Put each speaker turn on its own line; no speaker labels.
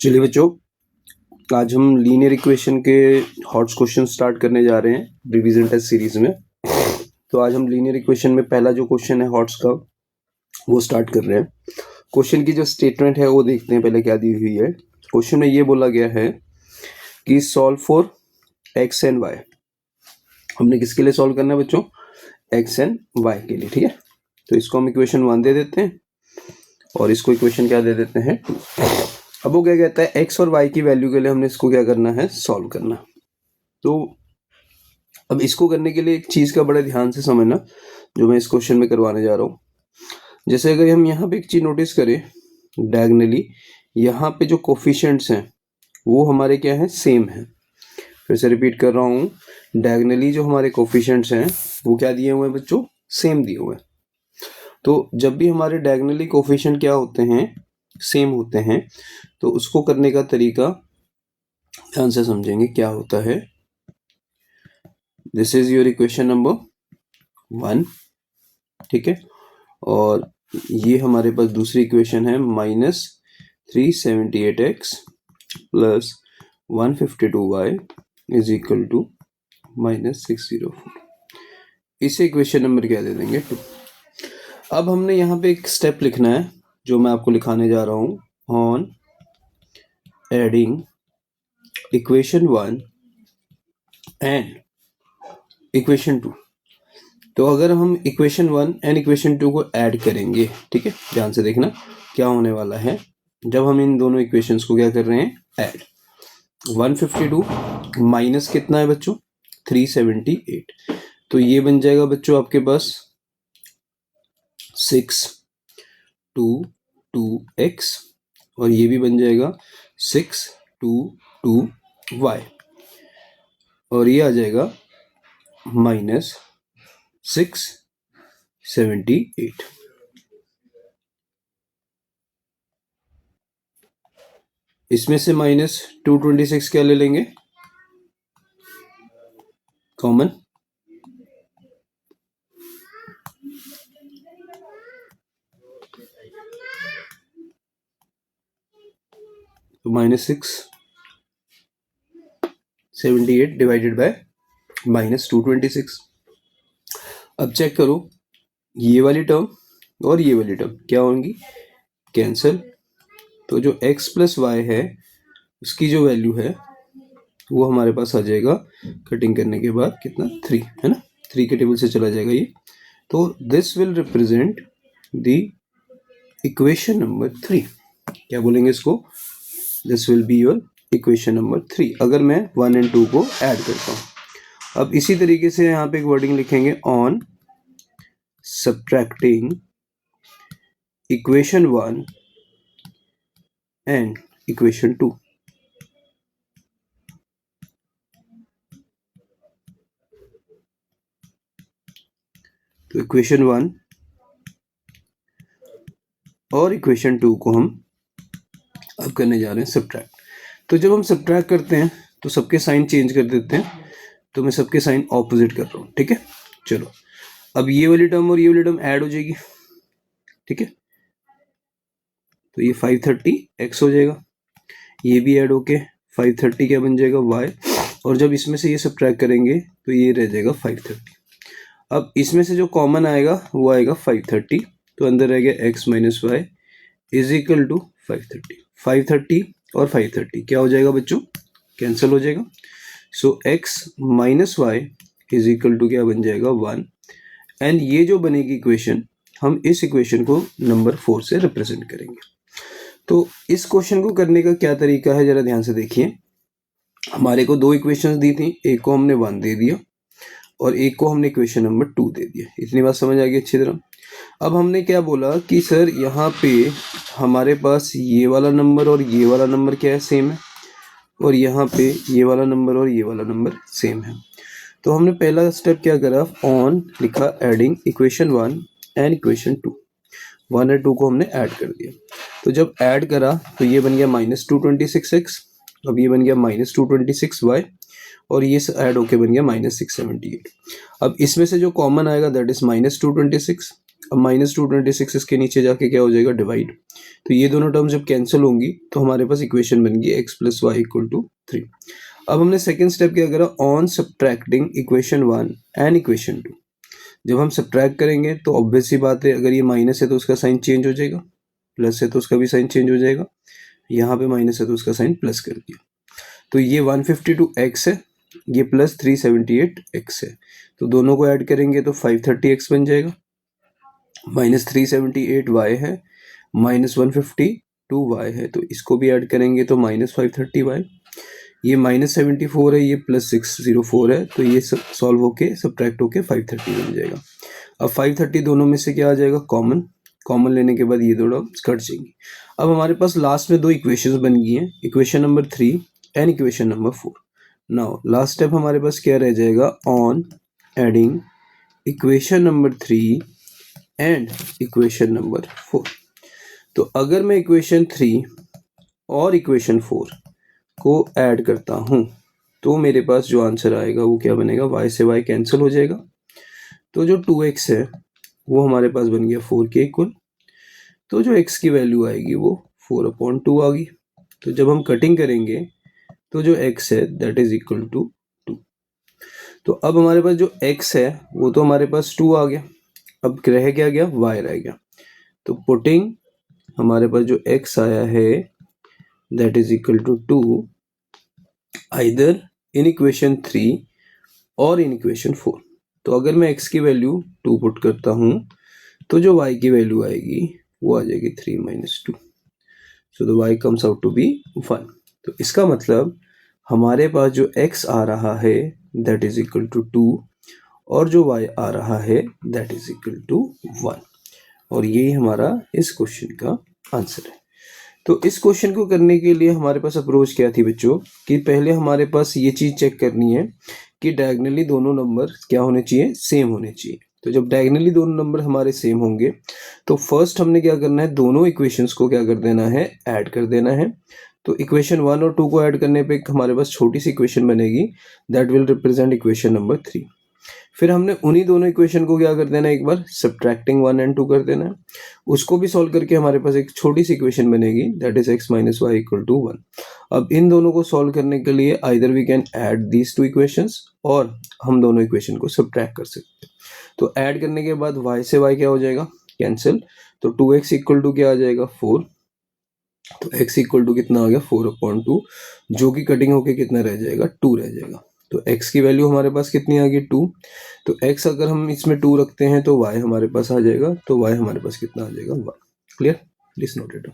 चलिए बच्चों, आज हम लीनियर इक्वेशन के हॉट्स क्वेश्चन स्टार्ट करने जा रहे हैं रिवीजन टेस्ट सीरीज में। तो आज हम लीनियर इक्वेशन में पहला जो क्वेश्चन है हॉट्स का वो स्टार्ट कर रहे हैं। क्वेश्चन की जो स्टेटमेंट है वो देखते हैं पहले क्या दी हुई है। क्वेश्चन में ये बोला गया है कि solve for X and Y. हमने किसके लिए सॉल्व करना है बच्चों? एक्स एंड वाई के लिए, ठीक है। तो इसको हम इक्वेशन 1 दे देते हैं और इसको इक्वेशन क्या दे देते हैं 2। अब वो क्या कहता है, एक्स और वाई की वैल्यू के लिए हमने इसको क्या करना है, सॉल्व करना। तो अब इसको करने के लिए एक चीज का बड़े ध्यान से समझना जो मैं इस क्वेश्चन में करवाने जा रहा हूँ। जैसे अगर हम यहाँ पे एक चीज नोटिस करें, डायगनली यहाँ पे जो कोफिशिएंट्स हैं वो हमारे क्या है, सेम है। फिर से रिपीट कर रहा हूँ, डायगनली जो हमारे कोफिशिएंट्स हैं वो क्या दिए हुए हैं बच्चों, सेम दिए हुए हैं। तो जब भी हमारे डायगनली कोफिशिएंट क्या होते हैं, सेम होते हैं, तो उसको करने का तरीका ध्यान से समझेंगे क्या होता है। This is your equation number 1, ठीक है। और ये हमारे पास दूसरी इक्वेशन है -378x plus 152y is equal to -604। इसे इक्वेशन नंबर क्या दे देंगे 2। अब हमने यहाँ पे एक स्टेप लिखना है जो मैं आपको लिखाने जा रहा हूँ, on adding equation 1 and equation 2। तो अगर हम इक्वेशन 1 एंड इक्वेशन 2 को ऐड करेंगे, ठीक है, ध्यान से देखना क्या होने वाला है जब हम इन दोनों इक्वेशंस को क्या कर रहे हैं, ऐड। 152 माइनस कितना है बच्चों, 378। तो ये बन जाएगा बच्चों आपके पास 622x और ये भी बन जाएगा 622y और ये आ जाएगा -678। इसमें से -226 क्या ले लेंगे कॉमन, तो -678 डिवाइडेड बाय -226। अब चेक करो, ये वाली टर्म और ये वाली टर्म क्या होंगी, कैंसिल। तो जो x प्लस वाई है उसकी जो वैल्यू है वो हमारे पास आ जाएगा कटिंग करने के बाद कितना, 3 है ना, 3 के टेबल से चला जाएगा ये। तो this will represent the equation number 3। क्या बोलेंगे इसको, this will be your equation number 3 अगर मैं 1 एंड 2 को ऐड करता हूँ। अब इसी तरीके से यहाँ पे एक वर्डिंग लिखेंगे, on subtracting equation 1 and equation 2। तो इक्वेशन 1 और इक्वेशन 2 को हम अब करने जा रहे हैं सब्ट्रैक्ट। तो जब हम सब्ट्रैक्ट करते हैं तो सबके साइन चेंज कर देते हैं, तो मैं सबके साइन ऑपोजिट कर रहा हूँ, ठीक है। चलो अब ये वाली टर्म और ये वाली टर्म ऐड हो जाएगी, ठीक है। तो ये 530x हो जाएगा, ये भी ऐड होके 530 क्या बन जाएगा, y। और जब इसमें से ये सब्ट्रैक्ट करेंगे तो ये रह जाएगा 530। अब इसमें से जो कॉमन आएगा वो आएगा 530, तो अंदर रह गया x minus Y is equal to 530। 530 और 530 क्या हो जाएगा बच्चों, कैंसिल हो जाएगा। So x minus Y is equal to क्या बन जाएगा, 1। एंड ये जो बनेगी इक्वेशन, हम इस इक्वेशन को नंबर 4 से रिप्रेजेंट करेंगे। तो इस क्वेश्चन को करने का क्या तरीका है जरा ध्यान से देखिए। हमारे को 2 इक्वेशंस दी थी, एक को हमने 1 दे दिया और एक को हमने इक्वेशन नंबर 2 दे दिया। इतनी बात समझ आ गई अच्छी तरह। अब हमने क्या बोला कि सर यहाँ पे हमारे पास ये वाला नंबर और ये वाला नंबर क्या है, सेम है, और यहाँ पे ये वाला नंबर और ये वाला नंबर सेम है। तो हमने पहला स्टेप क्या करा, ऑन लिखा एडिंग इक्वेशन 1 एंड इक्वेशन 2। 1 और 2 को हमने ऐड कर दिया। तो जब ऐड करा तो ये बन गया -226x, अब ये बन गया -226y और ये ऐड होके बन गया -678। अब इसमें से जो कॉमन आएगा दैट इज -226 अब -226 इसके नीचे जाके क्या हो जाएगा, डिवाइड। तो ये दोनों टर्म जब कैंसिल होंगी तो हमारे पास इक्वेशन बन गई x + y = 3। अब हमने सेकेंड स्टेप क्या करा, on subtracting equation 1 and equation 2। जब हम सब्ट्रैक्ट करेंगे तो ऑब्वियस सी बात है, अगर ये माइनस है तो उसका साइन चेंज हो जाएगा, प्लस है तो उसका भी साइन चेंज हो जाएगा, यहाँ पे माइनस है तो उसका साइन प्लस कर दिया। तो ये 152x है, ये प्लस 378x है, तो दोनों को ऐड करेंगे तो 530x बन जाएगा। माइनस 378y है, माइनस 152y है, तो इसको भी ऐड करेंगे तो माइनस 530y। ये -74 है, ये +604 है, तो ये सब सॉल्व होके सब्ट्रैक्ट होके 530 बन जाएगा। अब 530 दोनों में से क्या आ जाएगा, कॉमन लेने के बाद ये दोनों कट जाएंगे। अब हमारे पास लास्ट में दो इक्वेशंस बन गई हैं, equation number 3 and equation number 4। Now last step हमारे पास क्या रह जाएगा, on adding equation number 3 and equation number 4। तो अगर मैं इक्वेशन 3 और इक्वेशन 4 को ऐड करता हूं तो मेरे पास जो आंसर आएगा वो क्या बनेगा, y से y कैंसिल हो जाएगा, तो जो 2x है वो हमारे पास बन गया 4 के इक्वल। तो जो x की वैल्यू आएगी वो 4/2 आ गई। तो जब हम कटिंग करेंगे तो जो x है दैट इज इक्वल टू 2। तो अब हमारे पास जो x है वो तो हमारे पास 2 आ गया, अब रह क्या गया, y रह गया। तो पुटिंग हमारे पास जो x आया है that is equal to 2 either in equation 3 और इन इक्वेशन 4। तो अगर मैं x की वैल्यू 2 पुट करता हूं तो जो y की वैल्यू आएगी वो आ जाएगी 3 - 2। So the y comes out to be 1। तो इसका मतलब हमारे पास जो x आ रहा है दैट इज इक्वल टू 2 और जो y आ रहा है दैट इज इक्वल टू 1। और यही हमारा इस क्वेश्चन का आंसर है। तो इस क्वेश्चन को करने के लिए हमारे पास अप्रोच क्या थी बच्चों, कि पहले हमारे पास ये चीज़ चेक करनी है कि डायगनली दोनों नंबर क्या होने चाहिए, सेम होने चाहिए। तो जब डायगनली दोनों नंबर हमारे सेम होंगे तो फर्स्ट हमने क्या करना है, दोनों इक्वेशंस को क्या कर देना है, ऐड कर देना है। तो इक्वेशन 1 और 2 को ऐड करने पे हमारे पास छोटी सी इक्वेशन बनेगी that will represent equation number 3। फिर हमने उन्हीं दोनों इक्वेशन को क्या कर देना है, एक बार सब्ट्रैक्टिंग 1 and 2 कर देना है। उसको भी सॉल्व करके हमारे पास एक छोटी सी इक्वेशन बनेगी दैट इज x - y = 1। अब इन दोनों को सॉल्व करने के लिए either we can add these two equations और हम दोनों इक्वेशन को सब्ट्रैक्ट कर सकते हैं। तो ऐड करने के बाद y से y क्या हो जाएगा, कैंसिल। तो 2x = क्या आ जाएगा, 4। तो x = कितना आ गया, 4/2, जो कि कटिंग होके कितना रह जाएगा, 2 रह जाएगा। तो x की वैल्यू हमारे पास कितनी आ गई, 2। तो x अगर हम इसमें 2 रखते हैं तो y हमारे पास आ जाएगा, तो y हमारे पास कितना आ जाएगा, 1। Clear, please note it.